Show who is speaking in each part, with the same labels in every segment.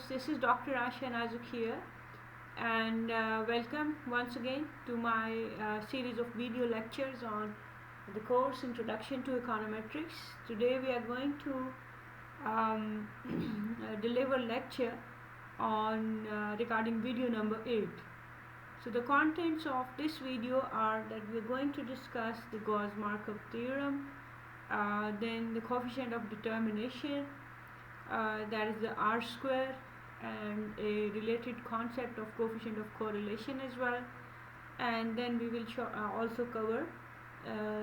Speaker 1: this is Dr. Asha Nazuk here, and welcome once again to my series of video lectures on the course Introduction to Econometrics. Today we are going to deliver lecture on regarding video number 8. So the contents of this video are that we are going to discuss the Gauss-Markov theorem, then the coefficient of determination, that is the R square, and a related concept of coefficient of correlation as well, and then we will also cover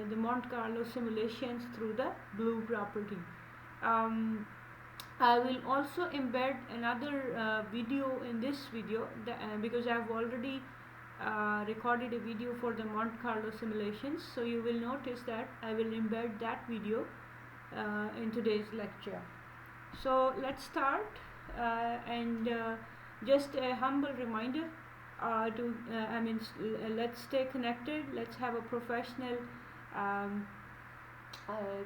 Speaker 1: the Monte Carlo simulations through the blue property. I will also embed another video in this video because I have already recorded a video for the Monte Carlo simulations, so you will notice that I will embed that video in today's lecture. So let's start, and just a humble reminder let's stay connected, let's have a professional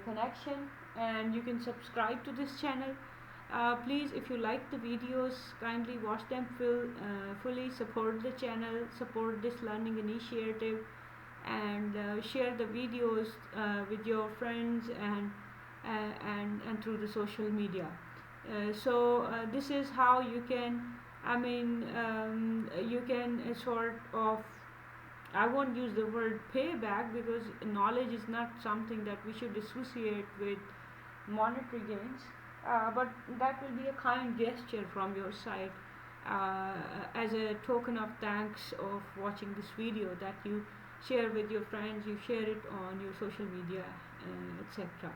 Speaker 1: connection, and you can subscribe to this channel. Please, if you like the videos, kindly watch them fully, support the channel, support this learning initiative, and share the videos with your friends and through the social media. This is how you can, you can sort of, I won't use the word payback because knowledge is not something that we should associate with monetary gains, but that will be a kind gesture from your side as a token of thanks of watching this video, that you share with your friends, you share it on your social media, etc.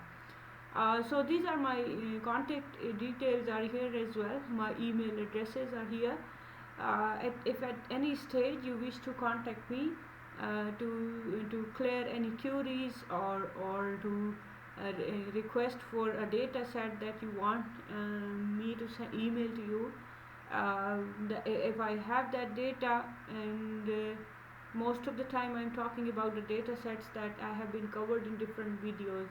Speaker 1: So these are my contact details are here as well. My email addresses are here. If at any stage you wish to contact me to clear any queries or to request for a data set that you want me to email to you, if I have that data, and most of the time I'm talking about the data sets that I have been covered in different videos.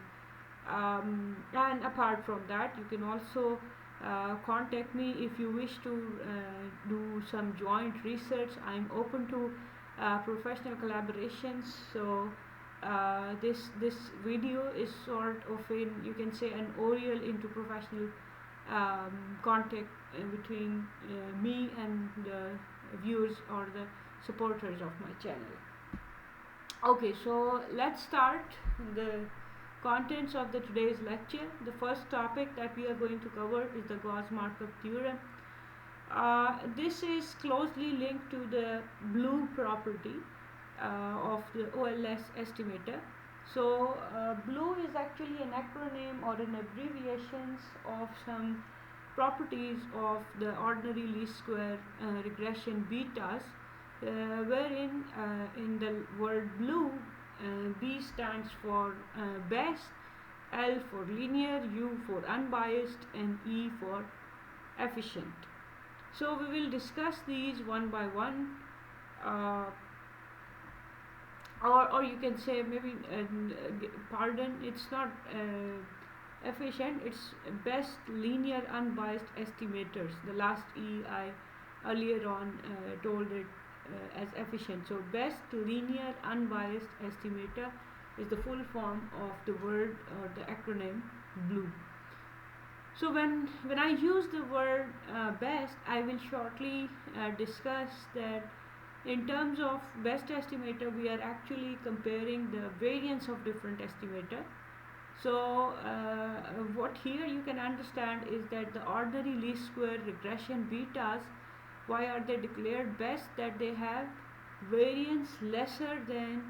Speaker 1: And apart from that, you can also contact me if you wish to do some joint research. I'm open to professional collaborations. So this video is sort of you can say an oriole into professional contact between me and the viewers or the supporters of my channel. Okay, so let's start the contents of today's lecture. The first topic that we are going to cover is the Gauss-Markov theorem. This is closely linked to the blue property of the OLS estimator. So blue is actually an acronym or an abbreviation of some properties of the ordinary least square regression betas, wherein in the word blue, B stands for best, L for linear, U for unbiased, and E for efficient. So we will discuss these one by one, or you can say maybe pardon, it's not efficient, it's best linear unbiased estimators. The last E I earlier on told it as efficient. So best linear unbiased estimator is the full form of the word or the acronym blue. So when I use the word best, I will shortly discuss that in terms of best estimator, we are actually comparing the variance of different estimator. So what here you can understand is that the ordinary least square regression betas, why are they declared best? That they have variance lesser than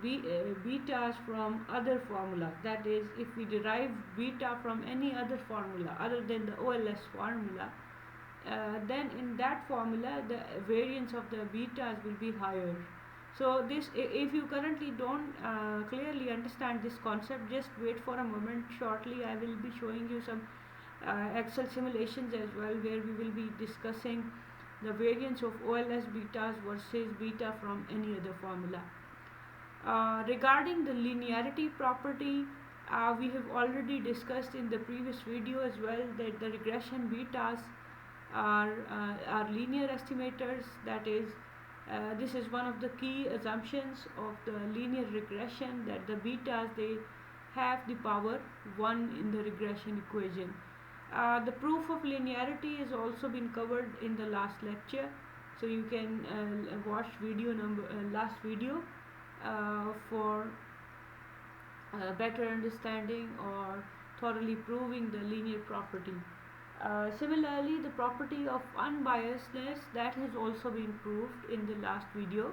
Speaker 1: betas from other formula. That is, if we derive beta from any other formula other than the OLS formula, then in that formula the variance of the betas will be higher. So this, if you currently don't clearly understand this concept, just wait for a moment. Shortly I will be showing you some Excel simulations as well, where we will be discussing the variance of OLS betas versus beta from any other formula. Regarding the linearity property, we have already discussed in the previous video as well that the regression betas are linear estimators. That is, this is one of the key assumptions of the linear regression, that the betas, they have the power 1 in the regression equation. The proof of linearity has also been covered in the last lecture, so you can watch video number last video for better understanding or thoroughly proving the linear property. Similarly, the property of unbiasedness, that has also been proved in the last video.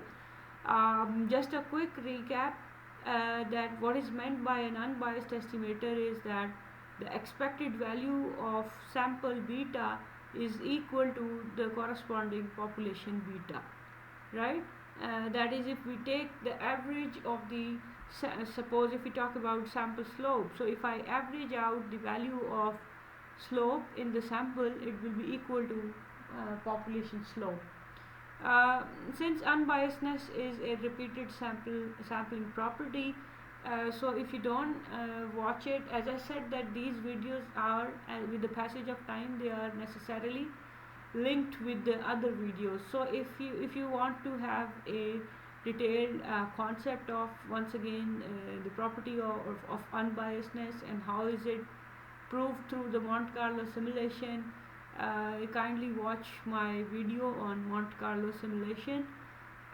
Speaker 1: Just a quick recap, that what is meant by an unbiased estimator is that the expected value of sample beta is equal to the corresponding population beta, right? That is, if we take the average of the, suppose if we talk about sample slope, so if I average out the value of slope in the sample, it will be equal to population slope. Since unbiasedness is a repeated sampling property, so if you don't watch it, as I said, that these videos are, with the passage of time, they are necessarily linked with the other videos. So if you want to have a detailed concept of, once again, the property of unbiasedness and how is it proved through the Monte Carlo simulation, kindly watch my video on Monte Carlo simulation.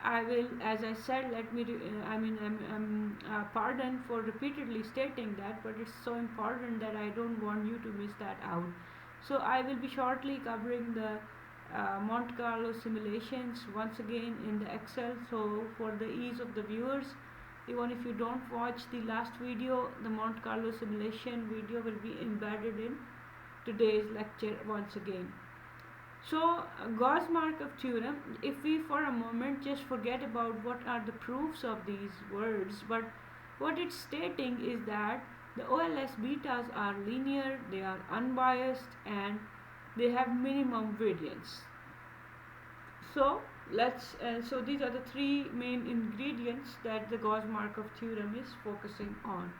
Speaker 1: I will, as I said, let me, I'm pardon for repeatedly stating that, but it's so important that I don't want you to miss that out. So I will be shortly covering the Monte Carlo simulations once again in the Excel. So for the ease of the viewers, even if you don't watch the last video, the Monte Carlo simulation video will be embedded in today's lecture once again. So Gauss-Markov theorem, if we for a moment just forget about what are the proofs of these words, but what it's stating is that the OLS betas are linear, they are unbiased, and they have minimum variance. So so these are the three main ingredients that the Gauss-Markov theorem is focusing on.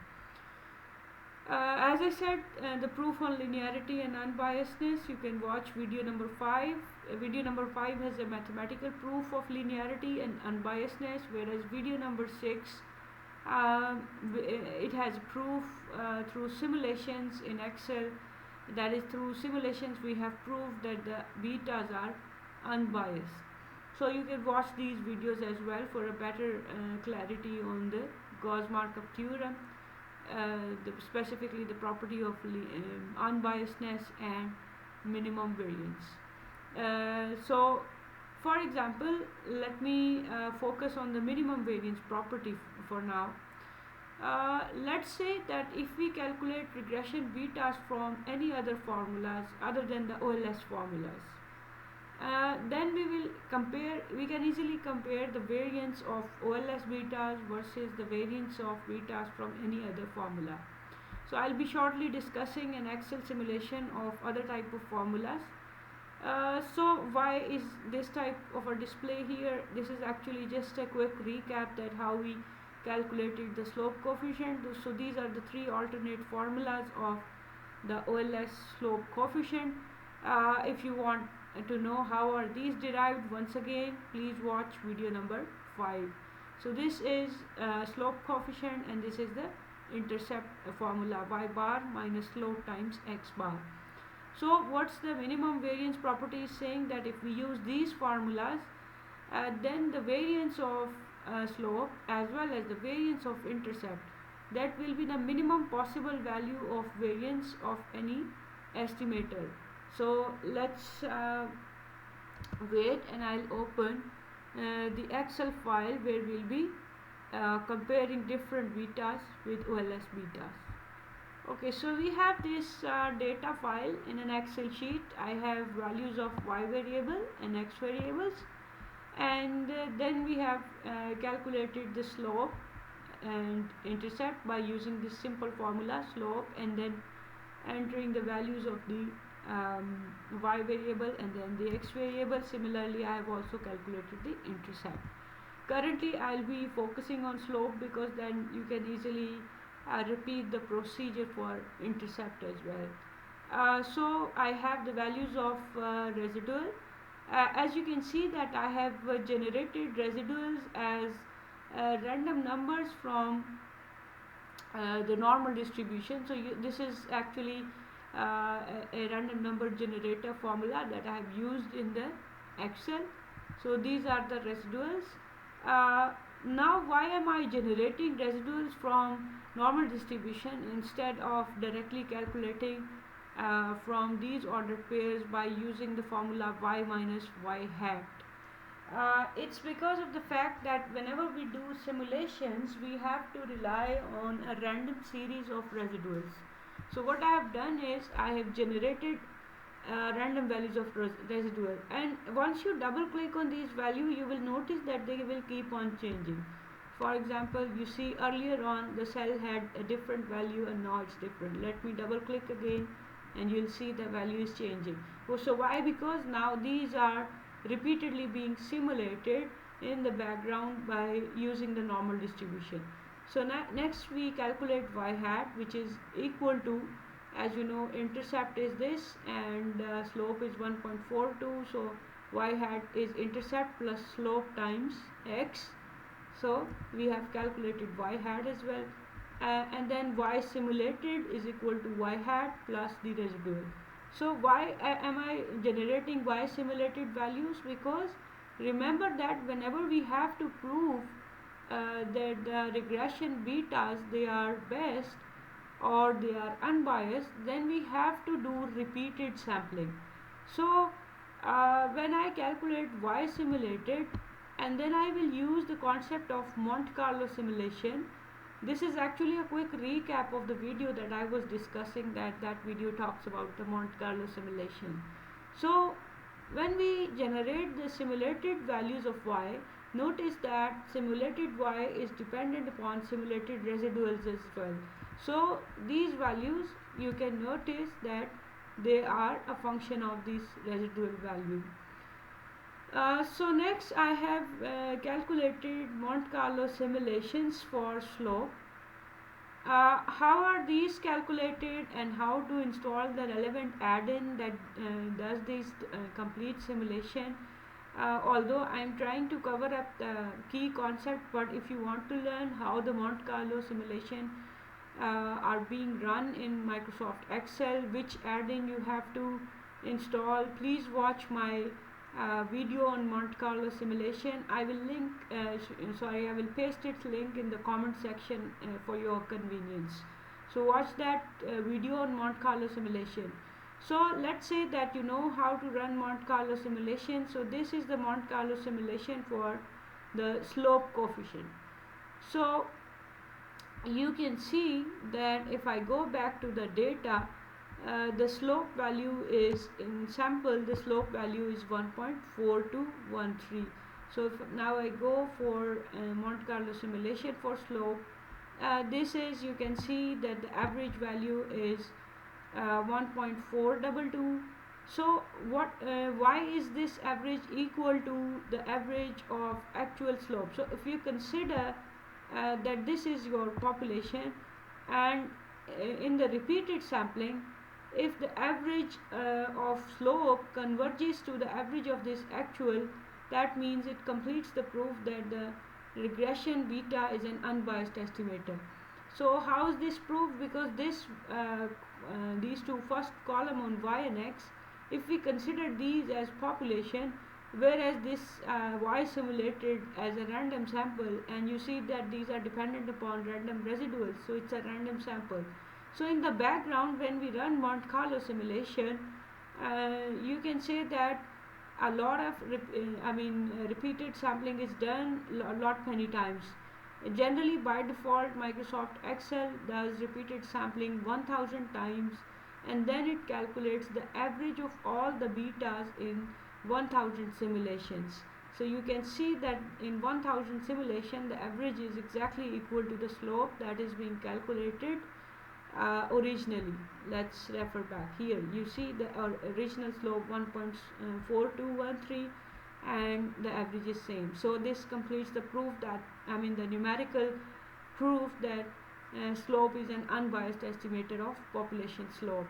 Speaker 1: As I said, the proof on linearity and unbiasedness, you can watch video number 5. Video number 5 has a mathematical proof of linearity and unbiasedness, whereas video number 6, it has proof through simulations in Excel. That is, through simulations we have proved that the betas are unbiased. So you can watch these videos as well for a better clarity on the Gauss-Markov theorem. Specifically the property of unbiasedness and minimum variance. So for example, let me focus on the minimum variance property for now. Let's say that if we calculate regression betas from any other formulas other than the OLS formulas, then we can easily compare the variance of OLS betas versus the variance of betas from any other formula. So I'll be shortly discussing an Excel simulation of other type of formulas. So why is this type of a display here? This is actually just a quick recap that how we calculated the slope coefficient. So these are the three alternate formulas of the OLS slope coefficient. If you want to know how are these derived, once again please watch video number 5. So this is slope coefficient, and this is the intercept formula, y bar minus slope times x bar. So what's the minimum variance property is saying? That if we use these formulas, then the variance of slope as well as the variance of intercept, that will be the minimum possible value of variance of any estimator. So let's wait, and I'll open the Excel file where we'll be comparing different betas with OLS betas. Okay, so we have this data file in an Excel sheet. I have values of y variable and x variables, and then we have calculated the slope and intercept by using this simple formula, slope, and then entering the values of the y variable and then the x variable. Similarly, I have also calculated the intercept. Currently I'll be focusing on slope because then you can easily repeat the procedure for intercept as well. So I have the values of residual. As you can see that I have generated residuals as random numbers from the normal distribution. So this is actually a random number generator formula that I have used in the Excel. So these are the residuals. Uh, Now why am I generating residuals from normal distribution instead of directly calculating from these ordered pairs by using the formula y minus y hat? It's because of the fact that whenever we do simulations, we have to rely on a random series of residuals. So what I have done is I have generated random values of residual, and once you double click on these values, you will notice that they will keep on changing. For example, you see earlier on the cell had a different value and now it's different. Let me double click again and you'll see the value is changing. So why? Because now these are repeatedly being simulated in the background by using the normal distribution. So next we calculate y hat, which is equal to, as you know, intercept is this and slope is 1.42. So y hat is intercept plus slope times x. So we have calculated y hat as well, and then y simulated is equal to y hat plus the residual. So why am I generating y simulated values? Because remember that whenever we have to prove that the regression betas they are best or they are unbiased, then we have to do repeated sampling. So when I calculate y simulated, and then I will use the concept of Monte Carlo simulation. This is actually a quick recap of the video that I was discussing. That video talks about the Monte Carlo simulation. So when we generate the simulated values of y, notice that simulated y is dependent upon simulated residuals as well. So these values, you can notice that they are a function of this residual value. So next I have calculated Monte Carlo simulations for slope. How are these calculated and how to install the relevant add-in that does this complete simulation? Although I am trying to cover up the key concept, but if you want to learn how the Monte Carlo simulation are being run in Microsoft Excel, which add-in you have to install, please watch my video on Monte Carlo simulation. I will link, I will paste its link in the comment section for your convenience. So watch that video on Monte Carlo simulation. So let's say that you know how to run Monte Carlo simulation. So this is the Monte Carlo simulation for the slope coefficient. So you can see that if I go back to the data, the slope value is in sample, the slope value is 1.4213. So if now I go for Monte Carlo simulation for slope, this is, you can see that the average value is 1.422. So why is this average equal to the average of actual slope? So if you consider that this is your population, and in the repeated sampling, if the average of slope converges to the average of this actual, that means it completes the proof that the regression beta is an unbiased estimator. So how is this proved? Because these two first column on y and x, if we consider these as population, whereas this y simulated as a random sample, and you see that these are dependent upon random residuals, so it's a random sample. So in the background, when we run Monte Carlo simulation, you can say that a lot of repeated sampling is done many times. Generally, by default, Microsoft Excel does repeated sampling 1000 times, and then it calculates the average of all the betas in 1000 simulations. So you can see that in 1000 simulation, the average is exactly equal to the slope that is being calculated originally. Let's refer back here. You see the original slope 1.4213 and the average is same. So this completes the proof that, the numerical proof that slope is an unbiased estimator of population slope.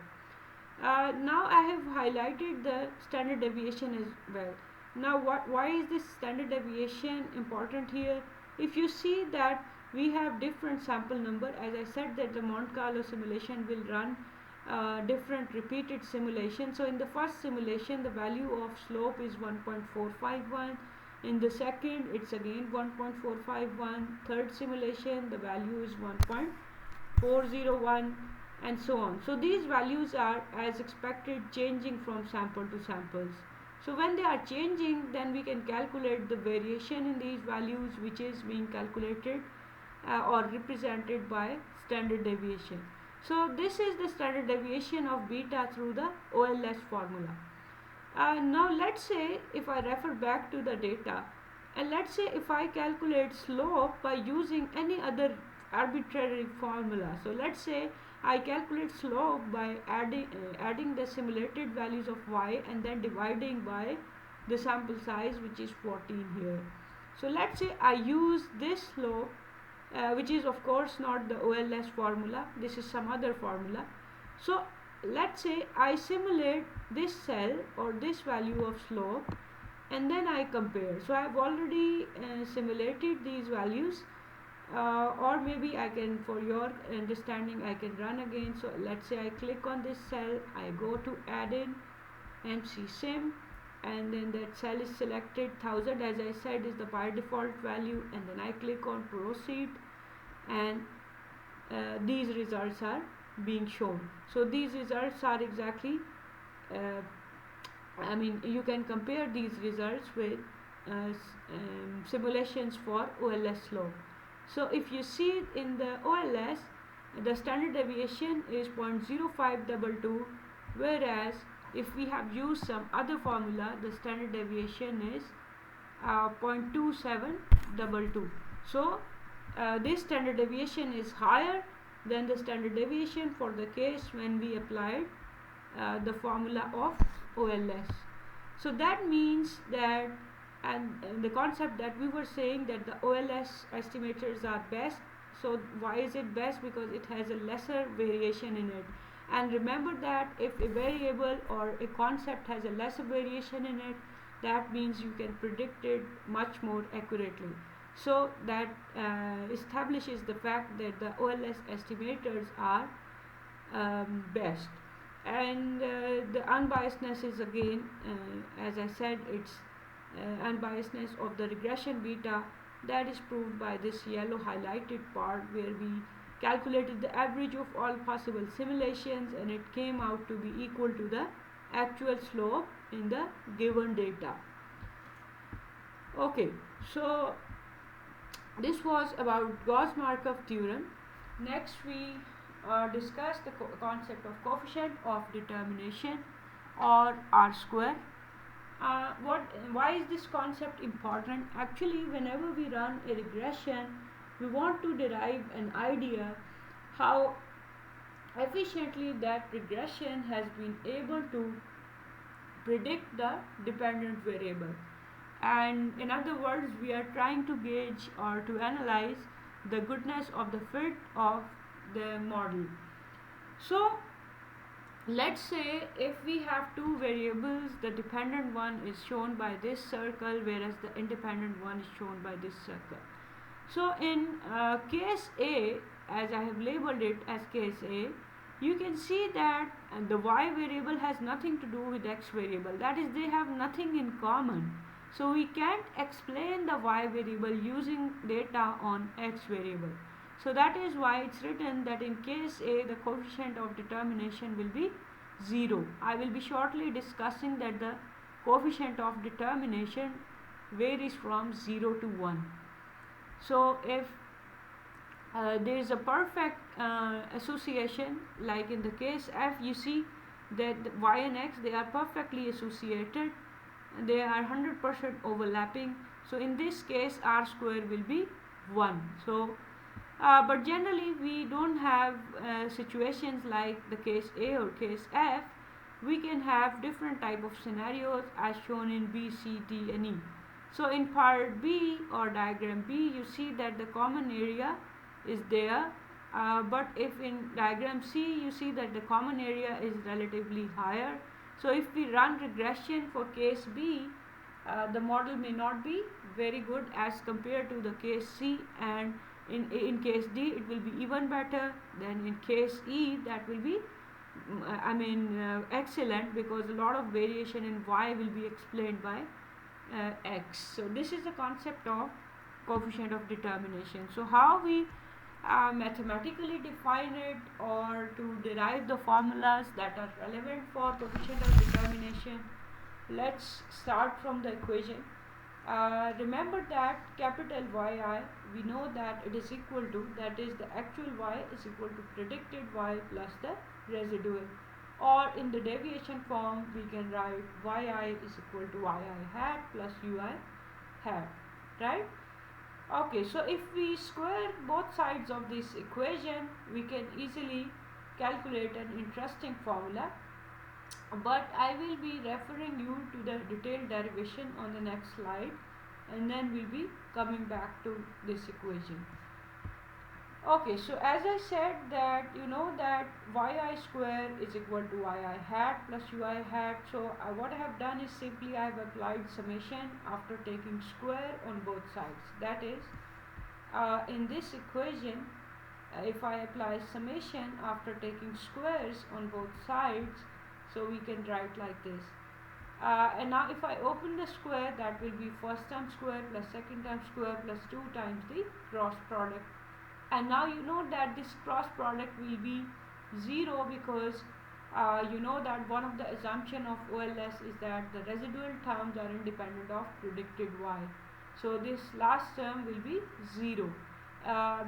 Speaker 1: Now I have highlighted the standard deviation as well. Now why is this standard deviation important here? If you see that we have different sample number, as I said that the Monte Carlo simulation will run different repeated simulations. So in the first simulation the value of slope is 1.451, in the second it's again 1.451, third simulation the value is 1.401, and so on. So these values are as expected changing from sample to samples. So when they are changing, then we can calculate the variation in these values, which is being calculated or represented by standard deviation. So this is the standard deviation of beta through the OLS formula. Now let's say if I refer back to the data, and let's say if I calculate slope by using any other arbitrary formula. So let's say I calculate slope by adding the simulated values of y and then dividing by the sample size, which is 14 here. So let's say I use this slope, which is of course not the OLS formula, this is some other formula. So let's say I simulate this cell or this value of slope and then I compare. So I have already simulated these values, or maybe I can, for your understanding, I can run again. So let's say I click on this cell, I go to add in MC sim, and then that cell is selected. 1000, as I said, is the by default value, and then I click on proceed, and these results are being shown. So these results are exactly you can compare these results with simulations for OLS slope. So if you see in the OLS, the standard deviation is 0.0522, whereas if we have used some other formula, the standard deviation is 0.2722. So this standard deviation is higher than the standard deviation for the case when we applied the formula of OLS. So that means that, and the concept that we were saying that the OLS estimators are best. So why is it best? Because it has a lesser variation in it. And remember that if a variable or a concept has a lesser variation in it, that means you can predict it much more accurately. So that establishes the fact that the OLS estimators are best. And the unbiasedness is again, as I said, it's unbiasedness of the regression beta, that is proved by this yellow highlighted part where we calculated the average of all possible simulations and it came out to be equal to the actual slope in the given data. Okay, so this was about Gauss-Markov theorem. Next we discuss the concept of coefficient of determination, or R square. Why is this concept important? Actually, whenever we run a regression, we want to derive an idea how efficiently that regression has been able to predict the dependent variable. And in other words, we are trying to gauge or to analyze the goodness of the fit of the model. So let's say if we have two variables, the dependent one is shown by this circle whereas the independent one is shown by this circle. So in case A, as I have labeled it as case A, you can see that the y variable has nothing to do with x variable, that is, they have nothing in common. So we can't explain the y variable using data on x variable. So that is why it's written that in case A, the coefficient of determination will be 0. I will be shortly discussing that the coefficient of determination varies from 0 to 1. So if there is a perfect association, like in the case F, you see that y and x, they are perfectly associated, they are 100% overlapping. So in this case R square will be 1. So but generally we don't have situations like the case A or case F. We can have different type of scenarios as shown in B, C, D and E. So in part B or diagram B, you see that the common area is there But if in diagram C you see that the common area is relatively higher, so if we run regression for case B, the model may not be very good as compared to the case C, and in case D it will be even better. Then in case E that will be excellent, because a lot of variation in Y will be explained by X. So this is the concept of coefficient of determination. So how we mathematically define it, or to derive the formulas that are relevant for coefficient of determination, let's start from the equation. Remember that capital Yi, we know that it is equal to, that is the actual Y is equal to predicted Y plus the residual, or in the deviation form we can write Yi is equal to Yi hat plus Ui hat, right? Okay, so if we square both sides of this equation, we can easily calculate an interesting formula, but I will be referring you to the detailed derivation on the next slide, and then we'll be coming back to this equation. Okay, so as I said that you know that yi square is equal to yi hat plus ui hat. So what I have done is simply I have applied summation after taking square on both sides. That is, in this equation, if I apply summation after taking squares on both sides, so we can write like this. And now if I open the square, that will be first term square plus second term square plus 2 times the cross product. And now you know that this cross product will be 0, because you know that one of the assumption of OLS is that the residual terms are independent of predicted y. So this last term will be 0.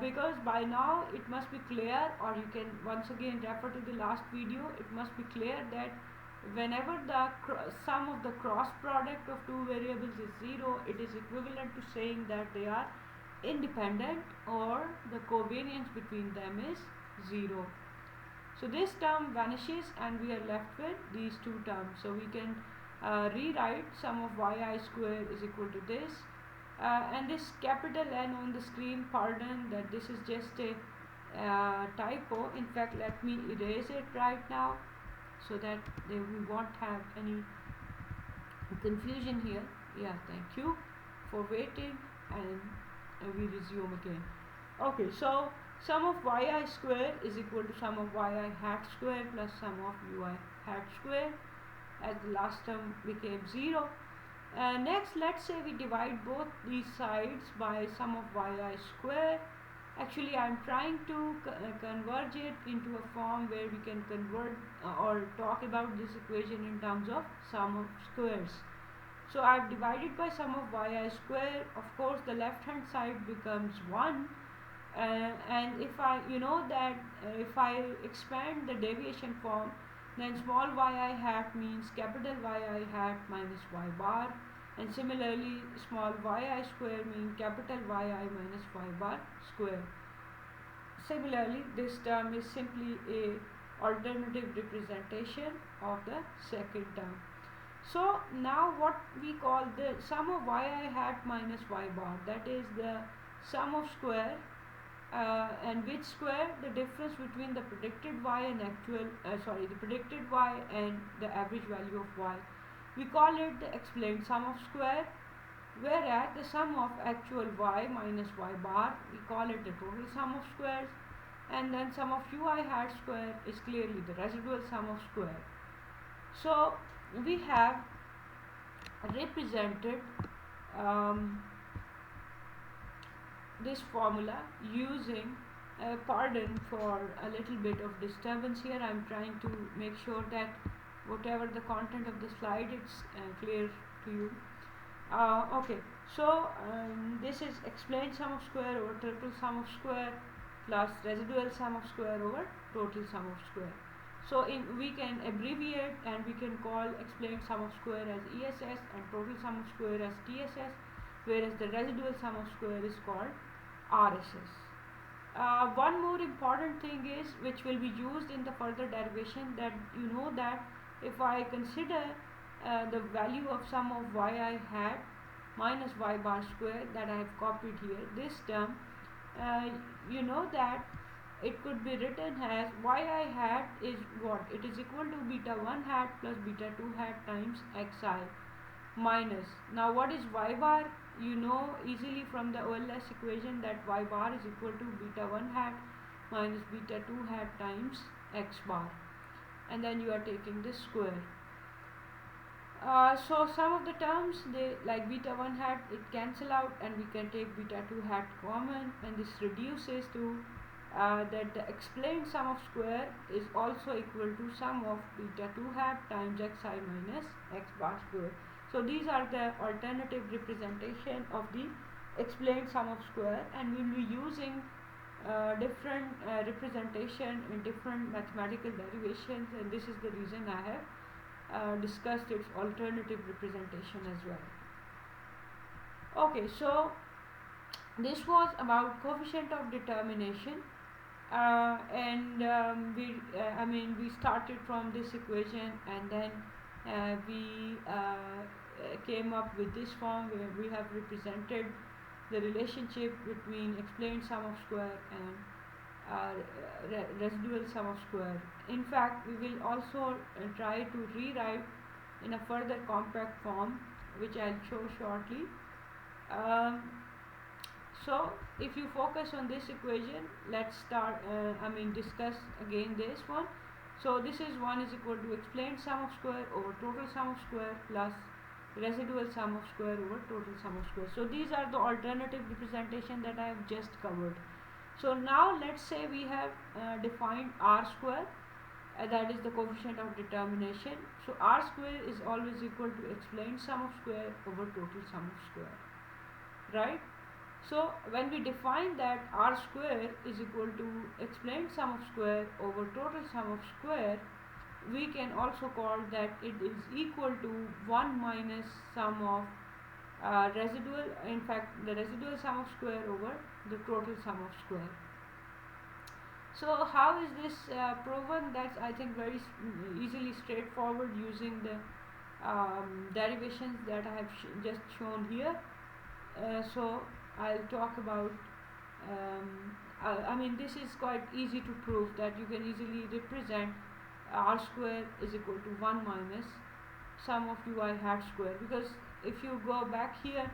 Speaker 1: Because by now it must be clear, or you can once again refer to the last video, it must be clear that whenever the sum of the cross product of two variables is 0, it is equivalent to saying that they are independent, or the covariance between them is 0. So this term vanishes and we are left with these two terms. So we can rewrite sum of yi square is equal to this, and this capital N on the screen, pardon that this is just a typo. In fact, let me erase it right now so that we won't have any confusion here. Yeah, thank you for waiting, and we resume again. Okay, so sum of yi square is equal to sum of yi hat square plus sum of ui hat square, as the last term became 0. Next, let's say we divide both these sides by sum of yi square. Actually, I am trying to converge it into a form where we can convert or talk about this equation in terms of sum of squares. So I have divided by sum of yi square. Of course, the left hand side becomes 1, and if I, you know that if I expand the deviation form, then small yi hat means capital yi hat minus y bar, and similarly small yi square means capital yi minus y bar square. Similarly, this term is simply a alternative representation of the second term. So now what we call the sum of yi hat minus y bar, that is the sum of square, and which square? The difference between the predicted y and actual, the predicted y and the average value of y. We call it the explained sum of square, whereas the sum of actual y minus y bar, we call it the total sum of squares, and then sum of ui hat square is clearly the residual sum of square. So we have represented this formula using pardon for a little bit of disturbance here. I am trying to make sure that whatever the content of the slide, it's clear to you. Okay, so this is explained sum of square over total sum of square plus residual sum of square over total sum of square. So we can abbreviate and we can call explained sum of square as ESS and total sum of square as TSS, whereas the residual sum of square is called RSS. One more important thing is, which will be used in the further derivation, that you know that if I consider the value of sum of yi hat minus y bar square that I have copied here, this term, you know that it could be written as yi hat is what? It is equal to beta 1 hat plus beta 2 hat times xi minus. Now what is y bar? You know easily from the OLS equation that y bar is equal to beta 1 hat minus beta 2 hat times x bar, and then you are taking the square. So some of the terms, they like beta 1 hat, it cancel out and we can take beta 2 hat common, and this reduces to that the explained sum of square is also equal to sum of beta 2 hat times xi minus x bar square. So these are the alternative representation of the explained sum of square, and we will be using different representation in different mathematical derivations, and this is the reason I have discussed its alternative representation as well. Okay, so this was about coefficient of determination, and we started from this equation, and then we came up with this form where we have represented the relationship between explained sum of square and residual sum of square. In fact, we will also try to rewrite in a further compact form, which I'll show shortly. So if you focus on this equation, let's start discuss again this one. So this is 1 is equal to explained sum of square over total sum of square plus residual sum of square over total sum of square. So these are the alternative representation that I have just covered. So now let's say we have defined r square, that is the coefficient of determination. So r square is always equal to explained sum of square over total sum of square, right? So when we define that r square is equal to explained sum of square over total sum of square, we can also call that it is equal to 1 minus sum of residual, in fact the residual sum of square over the total sum of square. So how is this proven? That's, I think, very easily straightforward using the derivations that I have just shown here. So I'll talk about this is quite easy to prove, that you can easily represent r square is equal to 1 minus sum of ui hat square, because if you go back here,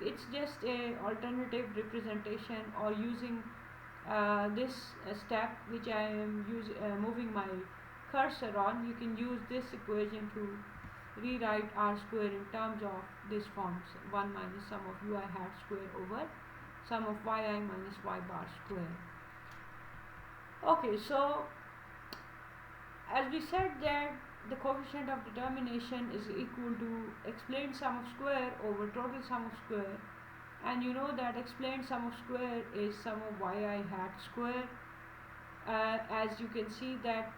Speaker 1: it's just a alternative representation, or using this step which I am moving my cursor on, you can use this equation to rewrite r square in terms of this form: 1 minus sum of ui hat square over sum of yi minus y bar square. Okay, so as we said that the coefficient of determination is equal to explained sum of square over total sum of square, and you know that explained sum of square is sum of yi hat square. As you can see that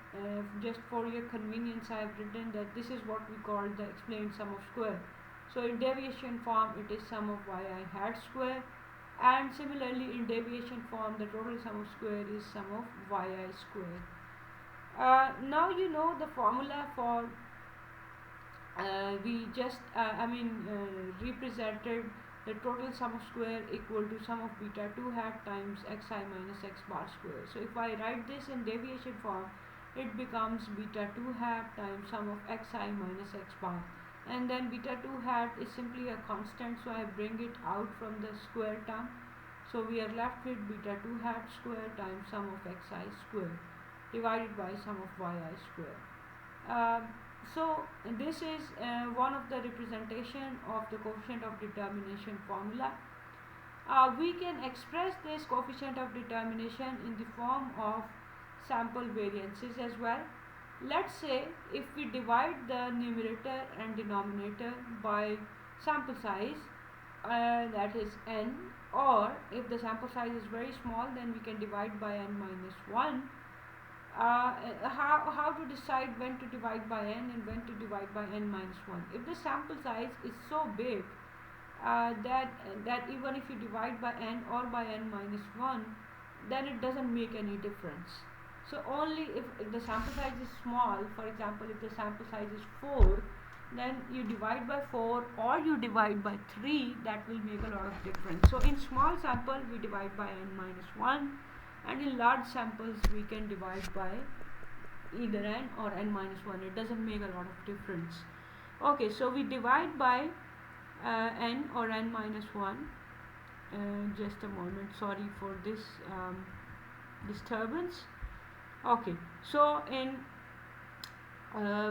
Speaker 1: just for your convenience I have written that this is what we call the explained sum of square. So in deviation form it is sum of yi hat square, and similarly in deviation form the total sum of square is sum of yi square. Now you know the formula for we just represented the total sum of square equal to sum of beta 2 hat times xi minus x bar square. So if I write this in deviation form, it becomes beta 2 hat times sum of xi minus x bar, and then beta 2 hat is simply a constant, so I bring it out from the square term. So we are left with beta 2 hat square times sum of xi square divided by sum of yi square. So this is one of the representation of the coefficient of determination formula. We can express this coefficient of determination in the form of sample variances as well. Let's say if we divide the numerator and denominator by sample size, that is n, or if the sample size is very small, then we can divide by n minus 1. How to decide when to divide by n and when to divide by n minus 1? If the sample size is so big that even if you divide by n or by n minus 1, then it doesn't make any difference. So only if the sample size is small, for example if the sample size is 4, then you divide by 4 or you divide by 3, that will make a lot of difference. So in small sample we divide by n minus 1, and in large samples we can divide by either n or n minus 1. It doesn't make a lot of difference. Okay, so we divide by n or n minus 1. Just a moment, sorry for this disturbance. Okay, so in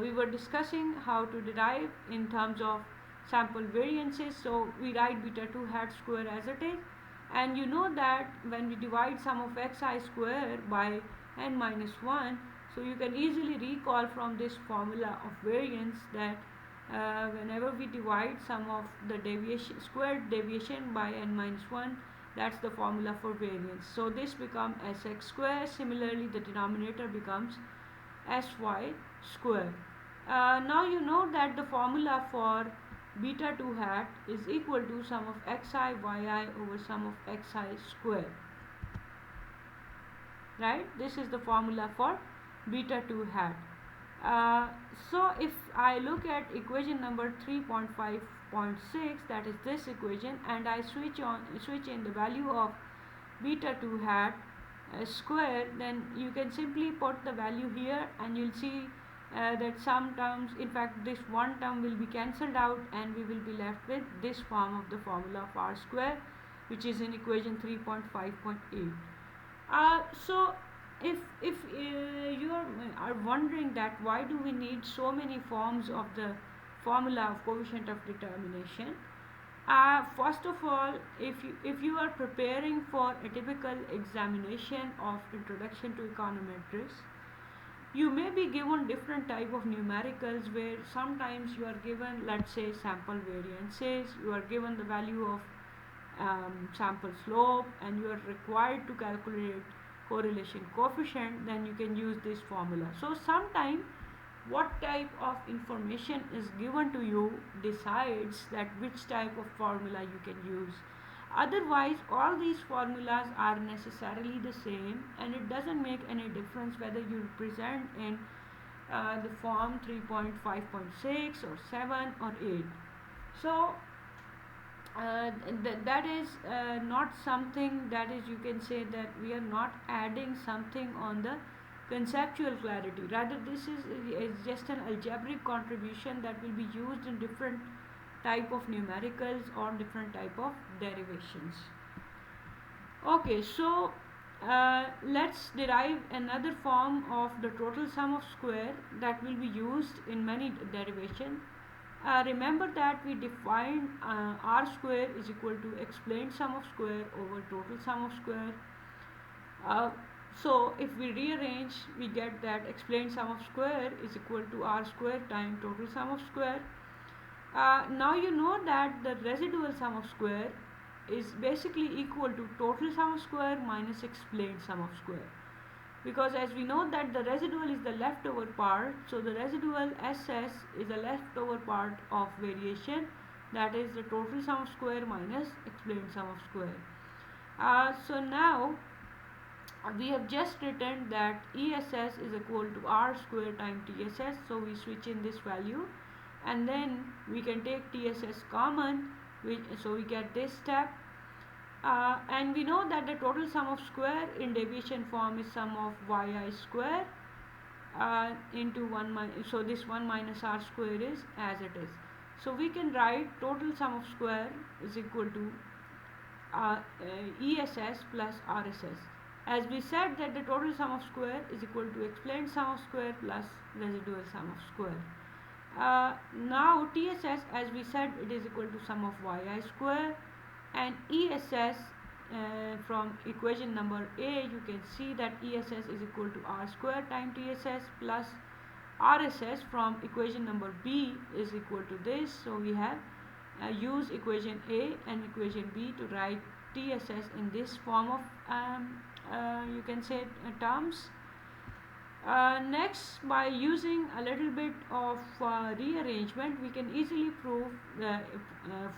Speaker 1: we were discussing how to derive in terms of sample variances. So we write beta 2 hat square as it is, and you know that when we divide sum of xi square by n minus 1, so you can easily recall from this formula of variance that whenever we divide sum of the deviation squared deviation by n minus 1, that's the formula for variance. So this becomes sx square. Similarly, the denominator becomes sy square. Now you know that the formula for beta 2 hat is equal to sum of xi yi over sum of xi square. Right? This is the formula for beta 2 hat. So if I look at equation number 3.5.6, that is this equation, and I switch in the value of beta 2 hat square, then you can simply put the value here, and you'll see that some terms, in fact this one term, will be cancelled out, and we will be left with this form of the formula of r square, which is in equation 3.5.8. So if you are wondering that why do we need so many forms of the formula of coefficient of determination, first of all, if you are preparing for a typical examination of introduction to econometrics, you may be given different type of numericals where sometimes you are given, let's say, sample variances, you are given the value of sample slope, and you are required to calculate correlation coefficient. Then you can use this formula. So sometimes what type of information is given to you decides that which type of formula you can use. Otherwise, all these formulas are necessarily the same, and it doesn't make any difference whether you present in the form 3.5.6 or 7 or 8. So that is not something that is, you can say that we are not adding something on the conceptual clarity. Rather, this is just an algebraic contribution that will be used in different type of numericals or different type of derivations. Okay, so let's derive another form of the total sum of square that will be used in many derivations. Remember that we defined r square is equal to explained sum of square over total sum of square. So if we rearrange, we get that explained sum of square is equal to r square times total sum of square. Now you know that the residual sum of square is basically equal to total sum of square minus explained sum of square, because as we know that the residual is the leftover part, so the residual SS is the leftover part of variation, that is the total sum of square minus explained sum of square. So now we have just written that ESS is equal to r square times TSS, so we switch in this value, and then we can take TSS common, so we get this step. And we know that the total sum of square in deviation form is sum of yi square into 1 minus, so this 1 minus r square is as it is. So we can write total sum of square is equal to ESS plus RSS. As we said that the total sum of square is equal to explained sum of square plus residual sum of square. Now TSS, as we said, it is equal to sum of yi square, and ESS from equation number A, you can see that ESS is equal to r square times TSS plus RSS from equation number B is equal to this. So we have used equation A and equation B to write TSS in this form of you can say terms. Next, by using a little bit of rearrangement, we can easily prove the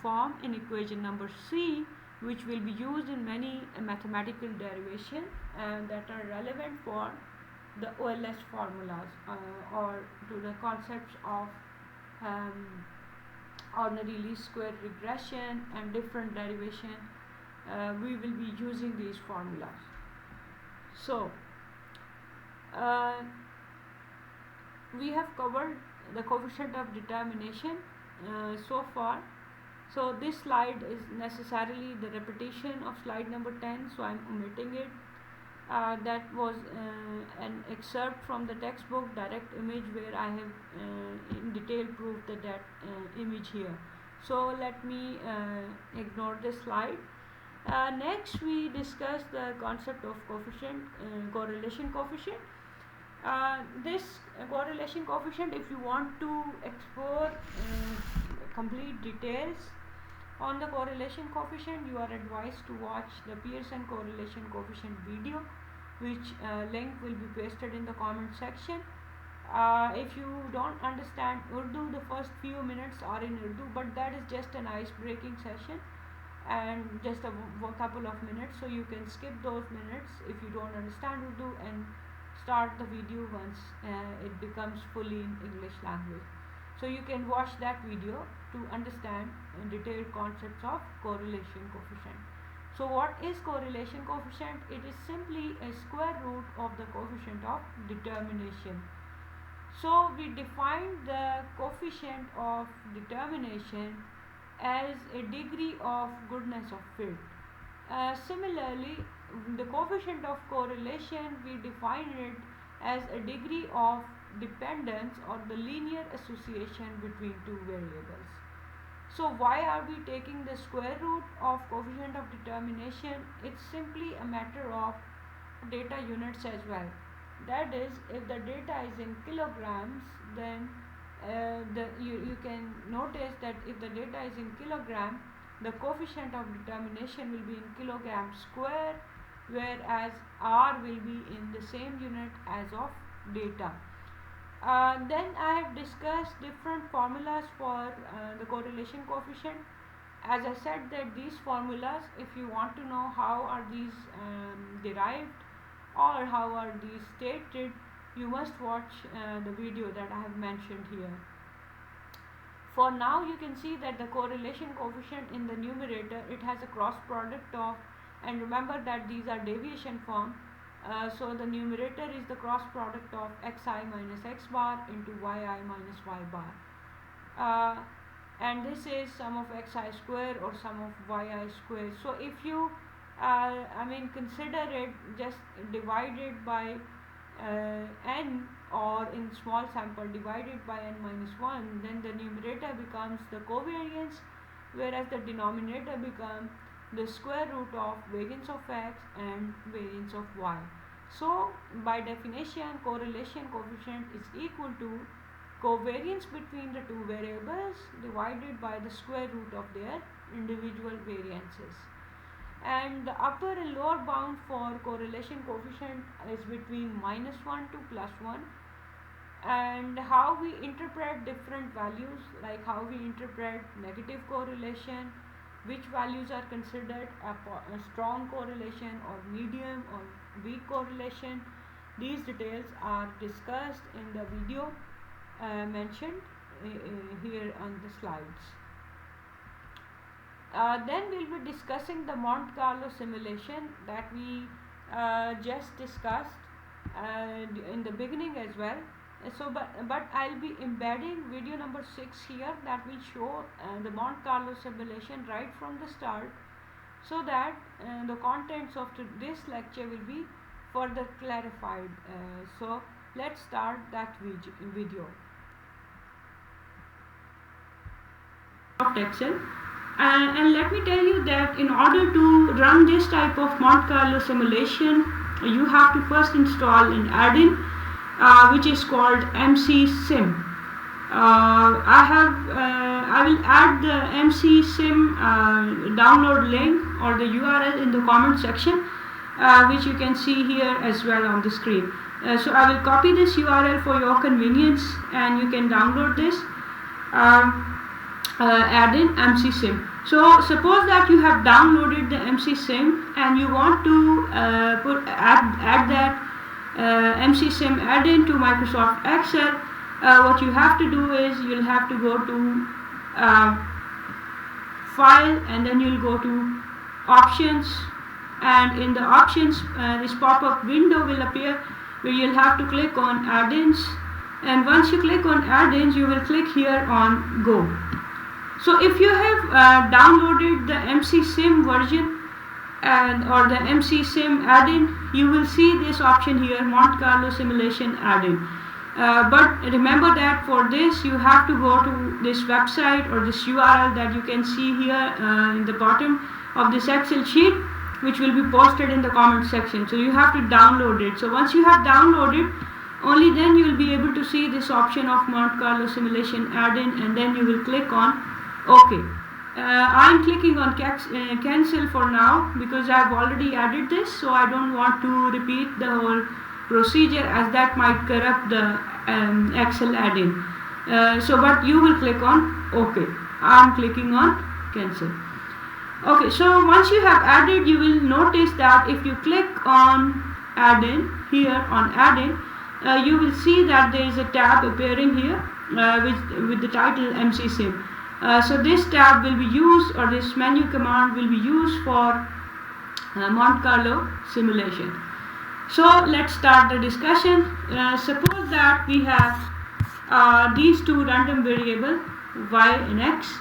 Speaker 1: form in equation number C, which will be used in many mathematical derivations that are relevant for the OLS formulas or to the concepts of ordinary least square regression and different derivation. We will be using these formulas. So uh, we have covered the coefficient of determination so far. So this slide is necessarily the repetition of slide number 10, so I'm omitting it. That was an excerpt from the textbook direct image, where I have in detail proved that image here. So let me ignore this slide. Next we discuss the concept of coefficient, correlation coefficient. This correlation coefficient, if you want to explore complete details on the correlation coefficient, you are advised to watch the Pearson correlation coefficient video, which link will be pasted in the comment section. If you don't understand Urdu, the first few minutes are in Urdu, but that is just an ice breaking session and just a couple of minutes, so you can skip those minutes if you don't understand Urdu and start the video once it becomes fully in English language. So you can watch that video to understand detailed concepts of correlation coefficient. So what is correlation coefficient? It is simply a square root of the coefficient of determination. So we define the coefficient of determination as a degree of goodness of fit. Similarly, the coefficient of correlation, we define it as a degree of dependence or the linear association between two variables. So why are we taking the square root of coefficient of determination? It's simply a matter of data units as well. That is, if the data is in kilograms, then you can notice that if the data is in kilogram, the coefficient of determination will be in kilogram square, whereas R will be in the same unit as of data. Then I have discussed different formulas for the correlation coefficient. As I said that these formulas, if you want to know how are these derived or how are these stated, you must watch the video that I have mentioned here. For now, you can see that the correlation coefficient in the numerator, it has a cross product of, and remember that these are deviation form. So the numerator is the cross product of xi minus x bar into yi minus y bar. And this is sum of xi square or sum of yi square. So if you consider it just divided by n, or in small sample divided by n minus 1, then the numerator becomes the covariance, whereas the denominator becomes the square root of variance of x and variance of y. So by definition, correlation coefficient is equal to covariance between the two variables divided by the square root of their individual variances. And the upper and lower bound for correlation coefficient is between -1 to +1. And how we interpret different values, like how we interpret negative correlation, which values are considered a strong correlation or medium or weak correlation, these details are discussed in the video mentioned here on the slides. Then we'll be discussing the Monte Carlo simulation that we just discussed in the beginning as well. So but I'll be embedding video number 6 here that will show the Monte Carlo simulation right from the start, so that the contents of this lecture will be further clarified. So let's start that video. Excel. And let me tell you that in order to run this type of Monte Carlo simulation, you have to first install an add-in which is called MC Sim. I will add the MC Sim download link or the URL in the comment section, which you can see here as well on the screen. So I will copy this URL for your convenience, and you can download this add-in MC Sim. So suppose that you have downloaded the MC Sim and you want to add that MC Sim add-in to Microsoft Excel. What you have to do is you'll have to go to File, and then you'll go to Options, and in the options this pop-up window will appear where you'll have to click on add-ins, and once you click on add-ins you will click here on go. So if you have downloaded the MC-SIM version or the MC-SIM add-in, you will see this option here, Monte Carlo simulation add-in. But remember that for this you have to go to this website or this URL that you can see here in the bottom of this Excel sheet, which will be posted in the comment section. So you have to download it. So once you have downloaded, only then you will be able to see this option of Monte Carlo simulation add-in, and then you will click on OK. I'm clicking on cancel for now because I've already added this, so I don't want to repeat the whole procedure as that might corrupt the Excel add-in. But you will click on OK. I'm clicking on cancel. Okay, so once you have added, you will notice that if you click on add-in here on add-in, you will see that there is a tab appearing here with the title MC-SIM. So this tab will be used, or this menu command will be used for Monte Carlo simulation. So let's start the discussion. Suppose that we have these two random variables, y and x.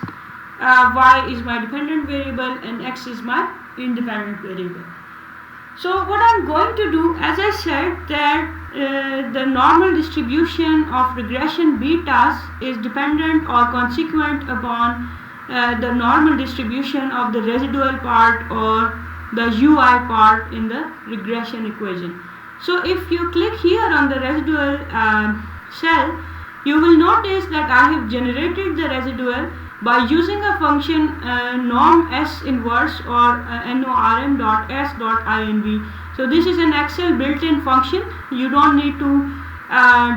Speaker 1: Y is my dependent variable and x is my independent variable. So what I'm going to do, as I said, that the normal distribution of regression betas is dependent or consequent upon the normal distribution of the residual part or the UI part in the regression equation. So if you click here on the residual cell, you will notice that I have generated the residual by using a function norm s inverse or norm.s.inv. So this is an Excel built-in function. You don't need to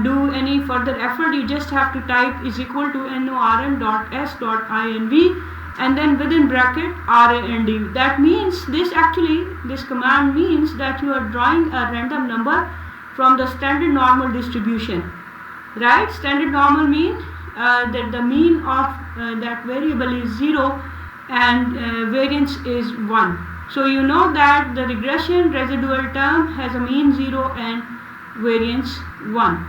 Speaker 1: do any further effort. You just have to type is equal to norm.s.inv and then within bracket rand. That means this command means that you are drawing a random number from the standard normal distribution, right? Standard normal means that the mean of that variable is 0 and variance is 1. So you know that the regression residual term has a mean 0 and variance 1.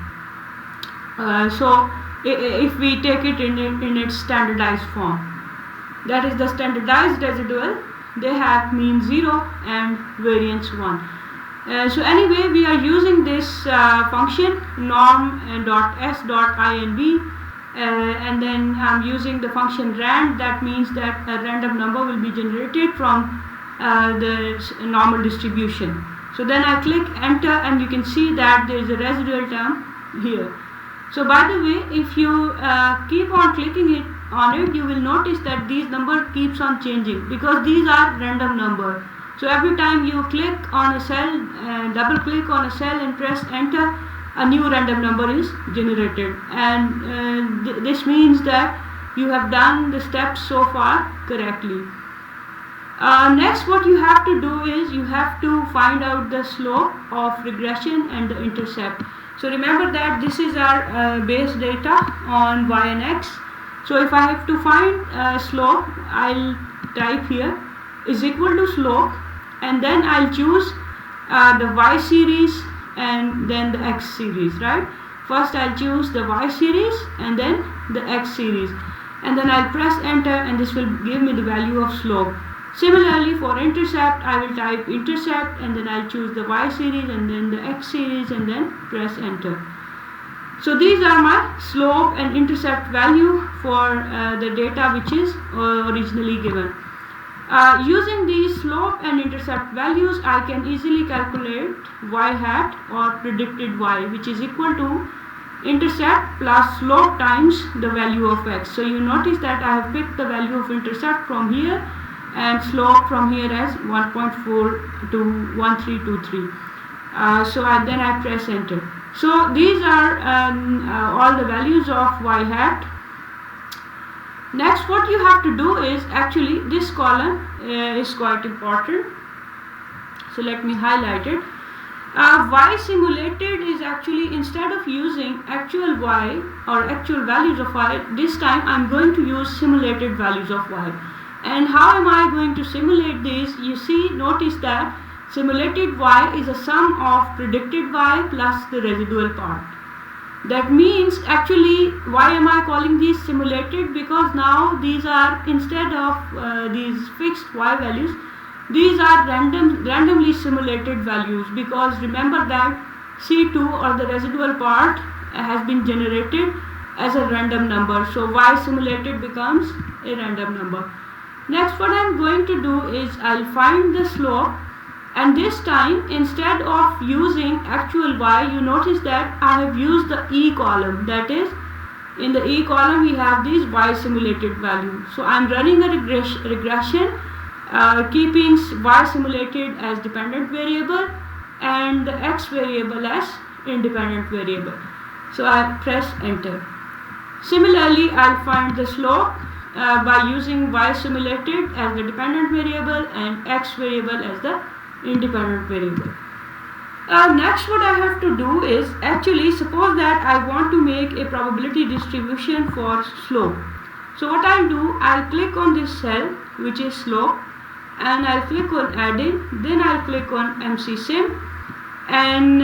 Speaker 1: So if we take it in its standardized form, that is the standardized residual, they have mean 0 and variance 1. So anyway, we are using this function norm.s.inv. And then I'm using the function rand. That means that a random number will be generated from the normal distribution. So then I click enter and you can see that there is a residual term here. So by the way, if you keep on clicking on it, you will notice that these number keeps on changing because these are random number. So every time you click on a cell, double click on a cell and press enter, a new random number is generated, and this means that you have done the steps so far correctly. Next, what you have to do is you have to find out the slope of regression and the intercept. So remember that this is our base data on y and x. So if I have to find slope, I'll type here is equal to slope, and then I'll choose the y series and then the x series, right? First I'll choose the y series and then the x series, and then I'll press enter and this will give me the value of slope. Similarly for intercept, I will type intercept and then I'll choose the y series and then the x series and then press enter. So these are my slope and intercept value for the data which is originally given. Using these slope and intercept values, I can easily calculate y hat or predicted y, which is equal to intercept plus slope times the value of x. So you notice that I have picked the value of intercept from here and slope from here as 1.4 to 1323. Then I press enter. So these are all the values of y hat. Next, what you have to do is actually this column is quite important. So let me highlight it. Y simulated is actually, instead of using actual y or actual values of y, this time I'm going to use simulated values of y. And how am I going to simulate this? You see, notice that simulated y is a sum of predicted y plus the residual part. That means, actually, why am I calling these simulated? Because now these are, instead of these fixed y values, these are randomly simulated values, because remember that C2 or the residual part has been generated as a random number. So y simulated becomes a random number. Next, what I am going to do is I'll find the slope, and this time, instead of using actual y, you notice that I have used the E column. That is, in the E column we have these y simulated values. So I am running a regression keeping y simulated as dependent variable and the x variable as independent variable. So I press enter. Similarly, I'll find the slope by using y simulated as the dependent variable and x variable as the independent variable. Next, what I have to do is, actually, suppose that I want to make a probability distribution for slope. So what I'll do, I'll click on this cell which is slope, and I'll click on add in, then I'll click on MCSim, and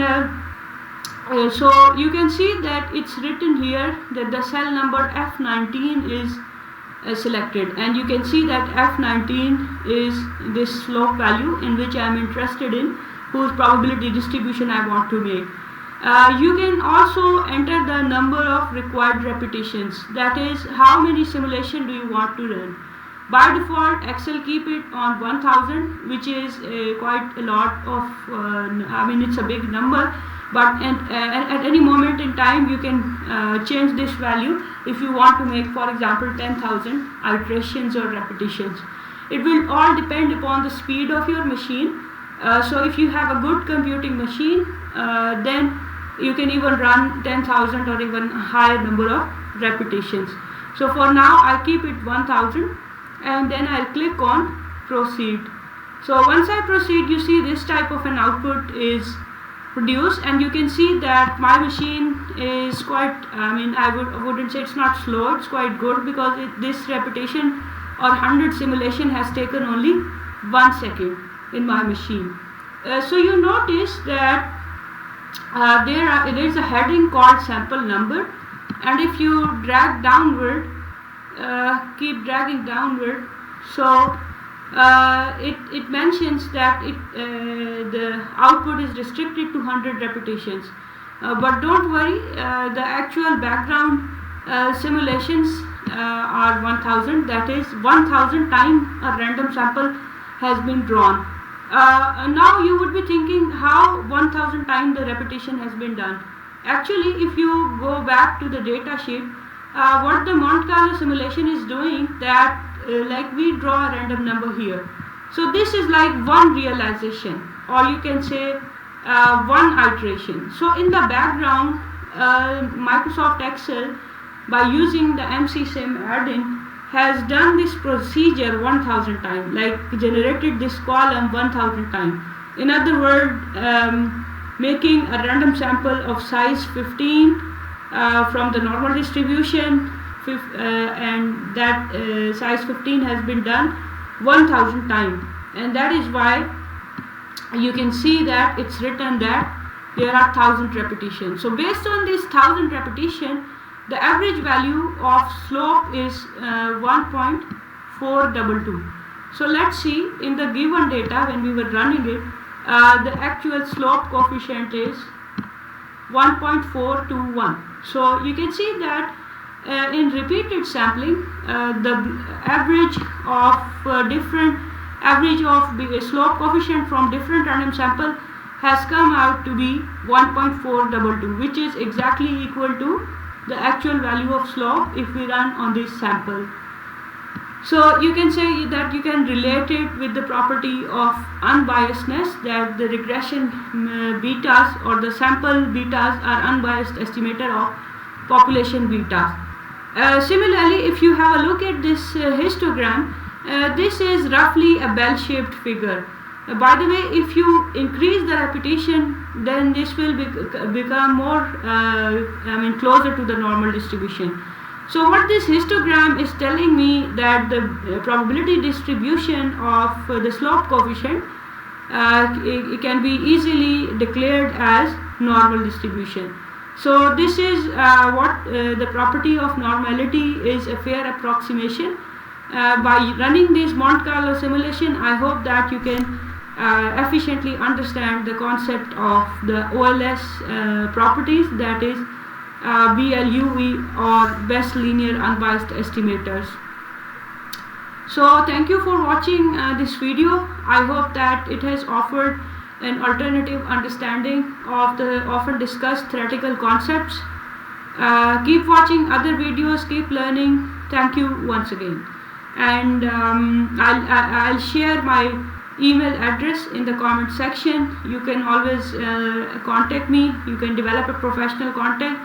Speaker 1: so you can see that it's written here that the cell number F19 is selected, and you can see that F19 is this slope value in which I am interested in, whose probability distribution I want to make. You can also enter the number of required repetitions, that is, how many simulation do you want to run. By default, Excel keep it on 1000, which is quite a lot of, I mean, it's a big number, but at any moment in time you can change this value if you want to make, for example, 10,000 iterations or repetitions. It will all depend upon the speed of your machine. So if you have a good computing machine, then you can even run 10,000 or even a higher number of repetitions. So for now, I'll keep it 1000, and then I'll click on proceed. So once I proceed, you see this type of an output is produced, and you can see that my machine is quite, I mean, I wouldn't say it's not slow, it's quite good, because this repetition or 100 simulation has taken only 1 second in my machine. So you notice that there is a heading called sample number, and if you drag downward, keep dragging downward, so it mentions that the output is restricted to 100 repetitions. But don't worry, the actual background simulations are 1000, that is 1000 times a random sample has been drawn. Now you would be thinking how 1000 times the repetition has been done. Actually, if you go back to the data sheet, what the Monte Carlo simulation is doing, that like we draw a random number here. So this is like one realization, or you can say one iteration. So in the background, Microsoft Excel, by using the MCSim add-in, has done this procedure 1000 times, like generated this column 1000 times. In other words, making a random sample of size 15 from the normal distribution, and that size 15 has been done 1000 times, and that is why you can see that it's written that there are 1000 repetitions. So based on this 1000 repetition, the average value of slope is 1.422. So let's see, in the given data when we were running it, the actual slope coefficient is 1.421. So you can see that in repeated sampling, the average of slope coefficient from different random sample has come out to be 1.422, which is exactly equal to the actual value of slope if we run on this sample. So you can say that you can relate it with the property of unbiasedness, that the regression betas or the sample betas are unbiased estimator of population betas. Similarly, if you have a look at this histogram, this is roughly a bell-shaped figure. By the way, if you increase the repetition, then this will become more, closer to the normal distribution. So what this histogram is telling me that the probability distribution of the slope coefficient it can be easily declared as normal distribution. So this is what the property of normality is a fair approximation. By running this Monte Carlo simulation, I hope that you can efficiently understand the concept of the OLS properties, that is BLUV or best linear unbiased estimators. So thank you for watching this video. I hope that it has offered an alternative understanding of the often discussed theoretical concepts. Keep watching other videos, keep learning. Thank you once again. And I'll share my email address in the comment section. You can always contact me. You can develop a professional contact